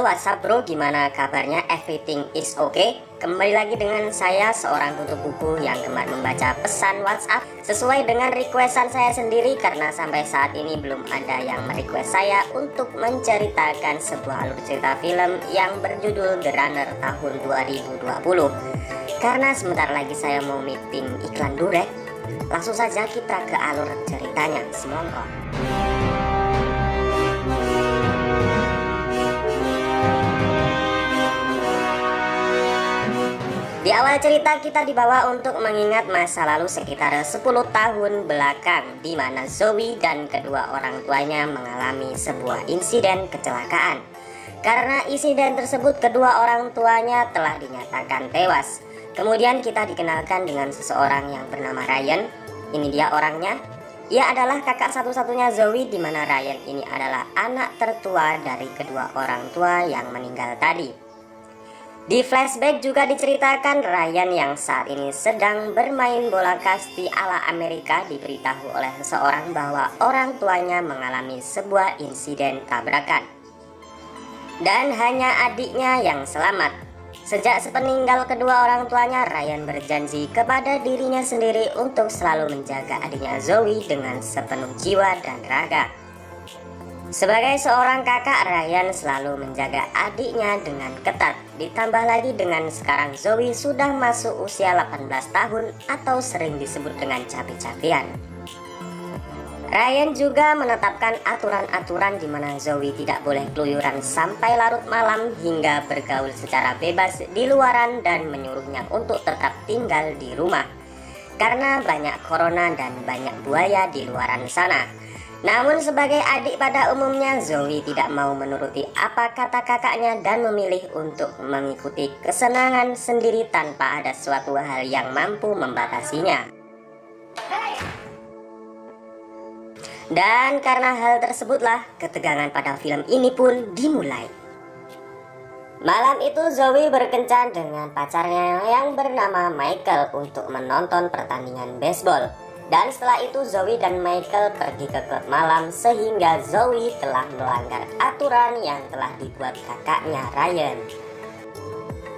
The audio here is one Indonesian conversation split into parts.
Halo WhatsApp bro, gimana kabarnya? Everything is okay? Kembali lagi dengan saya, seorang tutup buku yang gemar membaca pesan WhatsApp sesuai dengan requestan saya sendiri, karena sampai saat ini belum ada yang merequest saya untuk menceritakan sebuah alur cerita film yang berjudul The Runner tahun 2020. Karena sebentar lagi saya mau meeting iklan Durek, langsung saja kita ke alur ceritanya. Semongko. Di awal cerita kita dibawa untuk mengingat masa lalu sekitar 10 tahun belakang, di mana Zoe dan kedua orang tuanya mengalami sebuah insiden kecelakaan. Karena insiden tersebut kedua orang tuanya telah dinyatakan tewas. Kemudian kita dikenalkan dengan seseorang yang bernama Ryan. Ini dia orangnya. Ia adalah kakak satu-satunya Zoe, di mana Ryan ini adalah anak tertua dari kedua orang tua yang meninggal tadi. Di flashback juga diceritakan Ryan yang saat ini sedang bermain bola kasti ala Amerika diberitahu oleh seseorang bahwa orang tuanya mengalami sebuah insiden tabrakan. Dan hanya adiknya yang selamat. Sejak sepeninggal kedua orang tuanya, Ryan berjanji kepada dirinya sendiri untuk selalu menjaga adiknya Zoe dengan sepenuh jiwa dan raga. Sebagai seorang kakak, Ryan selalu menjaga adiknya dengan ketat. Ditambah lagi dengan sekarang Zoe sudah masuk usia 18 tahun atau sering disebut dengan capi-capian. Ryan juga menetapkan aturan-aturan di mana Zoe tidak boleh keluyuran sampai larut malam hingga bergaul secara bebas di luaran, dan menyuruhnya untuk tetap tinggal di rumah karena banyak corona dan banyak buaya di luaran sana. Namun sebagai adik pada umumnya, Zoe tidak mau menuruti apa kata kakaknya dan memilih untuk mengikuti kesenangan sendiri tanpa ada suatu hal yang mampu membatasinya. Dan karena hal tersebutlah ketegangan pada film ini pun dimulai. Malam itu Zoe berkencan dengan pacarnya yang bernama Michael untuk menonton pertandingan baseball. Dan setelah itu Zoe dan Michael pergi ke klub malam, sehingga Zoe telah melanggar aturan yang telah dibuat kakaknya Ryan.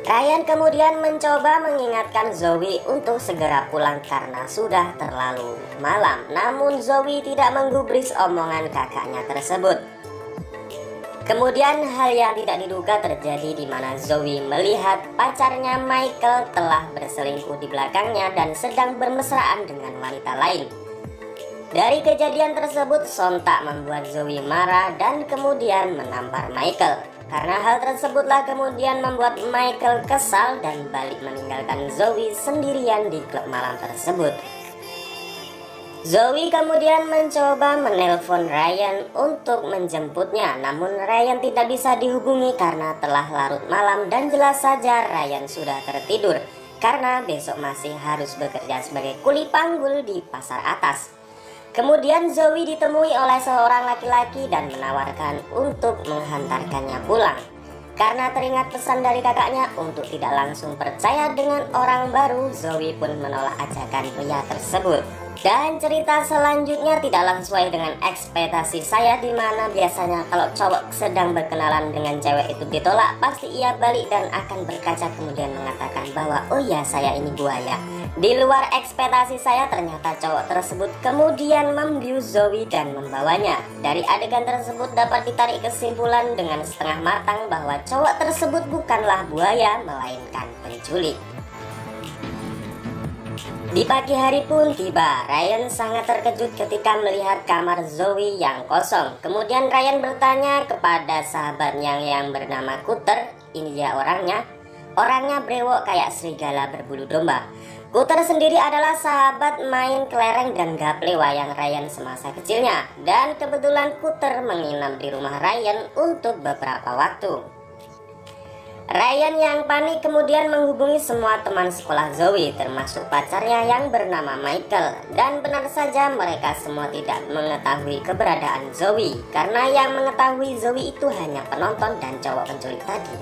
Ryan kemudian mencoba mengingatkan Zoe untuk segera pulang karena sudah terlalu malam. Namun Zoe tidak menggubris omongan kakaknya tersebut. Kemudian hal yang tidak diduga terjadi, di mana Zoe melihat pacarnya Michael telah berselingkuh di belakangnya dan sedang bermesraan dengan wanita lain. Dari kejadian tersebut sontak membuat Zoe marah dan kemudian menampar Michael. Karena hal tersebutlah kemudian membuat Michael kesal dan balik meninggalkan Zoe sendirian di klub malam tersebut. Zoe kemudian mencoba menelpon Ryan untuk menjemputnya, namun Ryan tidak bisa dihubungi karena telah larut malam, dan jelas saja Ryan sudah tertidur karena besok masih harus bekerja sebagai kuli panggul di pasar atas. Kemudian Zoe ditemui oleh seorang laki-laki dan menawarkan untuk menghantarkannya pulang. Karena teringat pesan dari kakaknya untuk tidak langsung percaya dengan orang baru, Zoe pun menolak ajakan pria tersebut. Dan cerita selanjutnya tidaklah sesuai dengan ekspektasi saya, di mana biasanya kalau cowok sedang berkenalan dengan cewek itu ditolak, pasti ia balik dan akan berkaca kemudian mengatakan bahwa oh ya, saya ini buaya. Di luar ekspektasi saya, ternyata cowok tersebut kemudian membius Zoe dan membawanya. Dari adegan tersebut dapat ditarik kesimpulan dengan setengah matang bahwa cowok tersebut bukanlah buaya, melainkan penculik. Di pagi hari pun tiba. Ryan sangat terkejut ketika melihat kamar Zoe yang kosong. Kemudian Ryan bertanya kepada sahabatnya yang bernama Cutter. Ini dia orangnya. Orangnya brewok kayak serigala berbulu domba. Cutter sendiri adalah sahabat main kelereng dan gaple wayang Ryan semasa kecilnya. Dan kebetulan Cutter menginap di rumah Ryan untuk beberapa waktu. Ryan yang panik kemudian menghubungi semua teman sekolah Zoe, termasuk pacarnya yang bernama Michael. Dan benar saja mereka semua tidak mengetahui keberadaan Zoe, karena yang mengetahui Zoe itu hanya penonton dan cowok penculik tadi.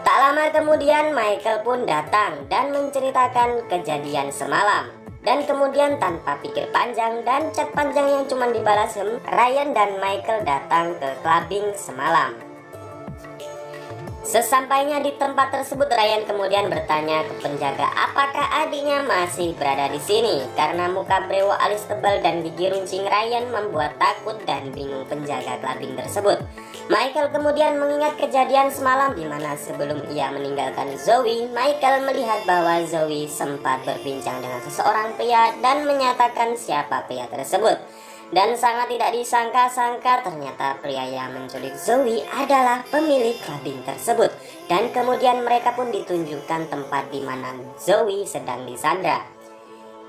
Tak lama kemudian Michael pun datang dan menceritakan kejadian semalam. Dan kemudian tanpa pikir panjang dan chat panjang yang cuma dibalas, Ryan dan Michael datang ke clubbing semalam. Sesampainya di tempat tersebut, Ryan kemudian bertanya ke penjaga apakah adiknya masih berada di sini. Karena muka brewok, alis tebal, dan gigi runcing Ryan membuat takut dan bingung penjaga clubbing tersebut. Michael kemudian mengingat kejadian semalam di mana sebelum ia meninggalkan Zoe, Michael melihat bahwa Zoe sempat berbincang dengan seseorang pria dan menyatakan siapa pria tersebut. Dan sangat tidak disangka-sangka ternyata pria yang menculik Zoe adalah pemilik clubbing tersebut. Dan kemudian mereka pun ditunjukkan tempat di mana Zoe sedang disandra.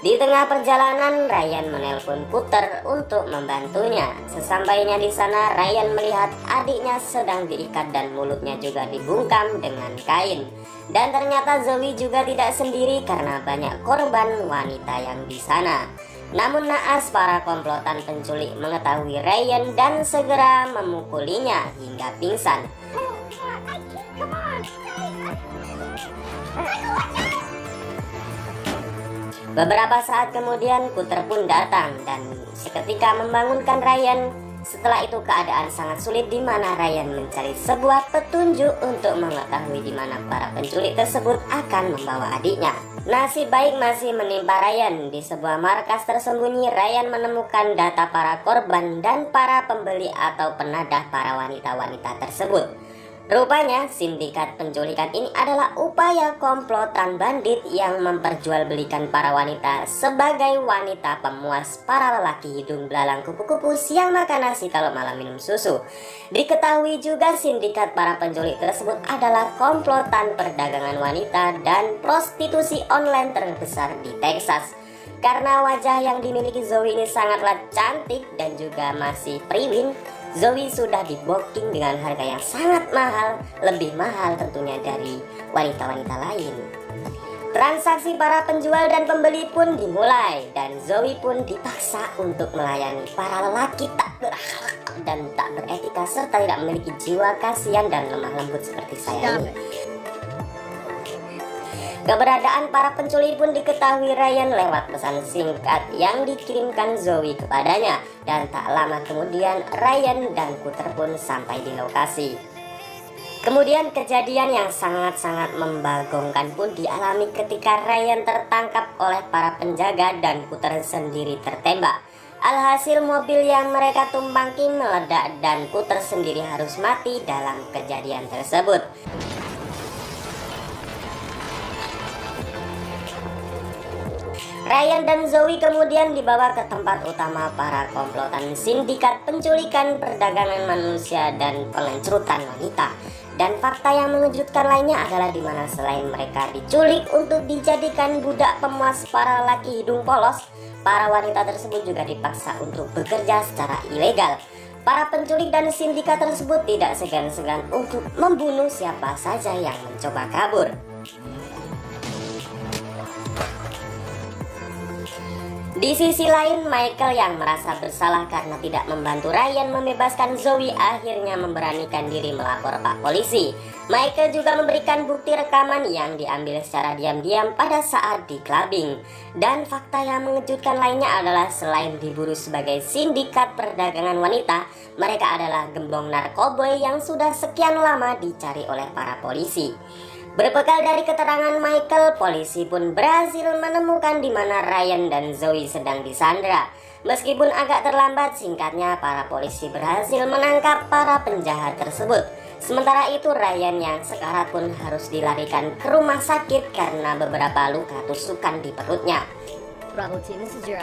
Di tengah perjalanan, Ryan menelpon Cutter untuk membantunya. Sesampainya di sana, Ryan melihat adiknya sedang diikat dan mulutnya juga dibungkam dengan kain. Dan ternyata Zoe juga tidak sendiri karena banyak korban wanita yang di sana. Namun naas para komplotan penculik mengetahui Ryan dan segera memukulinya hingga pingsan. Beberapa saat kemudian Cutter pun datang dan seketika membangunkan Ryan. Setelah itu keadaan sangat sulit di mana Ryan mencari sebuah petunjuk untuk mengetahui di mana para penculik tersebut akan membawa adiknya. Nasib baik masih menimpa Ryan. Di sebuah markas tersembunyi, Ryan menemukan data para korban dan para pembeli atau penadah para wanita-wanita tersebut. Rupanya sindikat penculikan ini adalah upaya komplotan bandit yang memperjualbelikan para wanita sebagai wanita pemuas para lelaki hidung belalang kupu-kupu siang makan nasi kalau malam minum susu. Diketahui juga sindikat para penculik tersebut adalah komplotan perdagangan wanita dan prostitusi online terbesar di Texas. Karena wajah yang dimiliki Zoe ini sangatlah cantik dan juga masih priwin, Zoe sudah di-booking dengan harga yang sangat mahal, lebih mahal tentunya dari wanita-wanita lain. Transaksi para penjual dan pembeli pun dimulai dan Zoe pun dipaksa untuk melayani para lelaki tak berakhlak dan tak beretika serta tidak memiliki jiwa kasihan dan lemah lembut seperti saya ini. Keberadaan para penculik pun diketahui Ryan lewat pesan singkat yang dikirimkan Zoe kepadanya. Dan tak lama kemudian Ryan dan Cutter pun sampai di lokasi. Kemudian kejadian yang sangat-sangat membagongkan pun dialami ketika Ryan tertangkap oleh para penjaga dan Cutter sendiri tertembak. Alhasil mobil yang mereka tumpangi meledak dan Cutter sendiri harus mati dalam kejadian tersebut. Ryan dan Zoe kemudian dibawa ke tempat utama para komplotan sindikat penculikan, perdagangan manusia, dan pengencrutan wanita. Dan fakta yang mengejutkan lainnya adalah di mana selain mereka diculik untuk dijadikan budak pemuas para laki hidung polos, para wanita tersebut juga dipaksa untuk bekerja secara ilegal. Para penculik dan sindikat tersebut tidak segan-segan untuk membunuh siapa saja yang mencoba kabur. Di sisi lain, Michael yang merasa bersalah karena tidak membantu Ryan membebaskan Zoe akhirnya memberanikan diri melapor Pak Polisi. Michael juga memberikan bukti rekaman yang diambil secara diam-diam pada saat di clubbing. Dan fakta yang mengejutkan lainnya adalah selain diburu sebagai sindikat perdagangan wanita, mereka adalah gembong narkoboy yang sudah sekian lama dicari oleh para polisi. Berbekal dari keterangan Michael, polisi pun berhasil menemukan di mana Ryan dan Zoe sedang disandra. Meskipun agak terlambat, singkatnya para polisi berhasil menangkap para penjahat tersebut. Sementara itu Ryan yang sekarat pun harus dilarikan ke rumah sakit karena beberapa luka tusukan di perutnya. Bravo team, this is your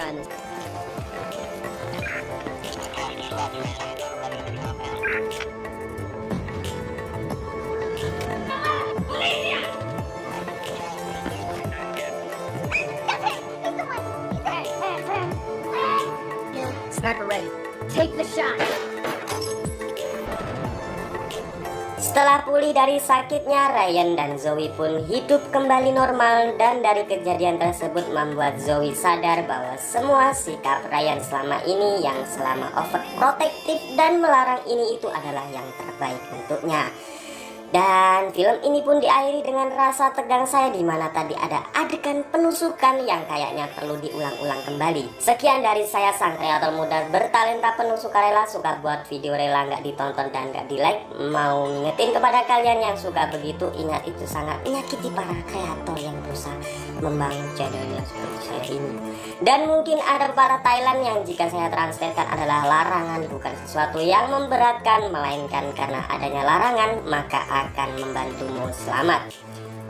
Sniper ready. Take the shot. Setelah pulih dari sakitnya, Ryan dan Zoe pun hidup kembali normal dan dari kejadian tersebut membuat Zoe sadar bahwa semua sikap Ryan selama ini yang selama overprotective dan melarang ini itu adalah yang terbaik untuknya. Dan film ini pun diakhiri dengan rasa tegang saya di mana tadi ada adegan penusukan yang kayaknya perlu diulang-ulang kembali. Sekian dari saya, sang kreator muda bertalenta penuh sukarela, suka buat video rela nggak ditonton dan nggak di like. Mau ngingetin kepada kalian yang suka begitu, ingat itu sangat menyakiti para kreator yang berusaha membangun channelnya seperti saya ini. Dan mungkin ada para Thailand yang jika saya translatekan adalah larangan, bukan sesuatu yang memberatkan, melainkan karena adanya larangan maka akan membantumu selamat.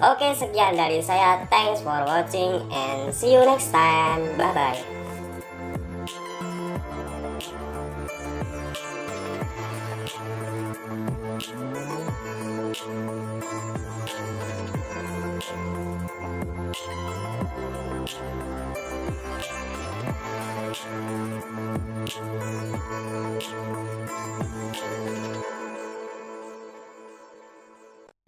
Oke, sekian dari saya. Thanks for watching and see you next time. Bye bye.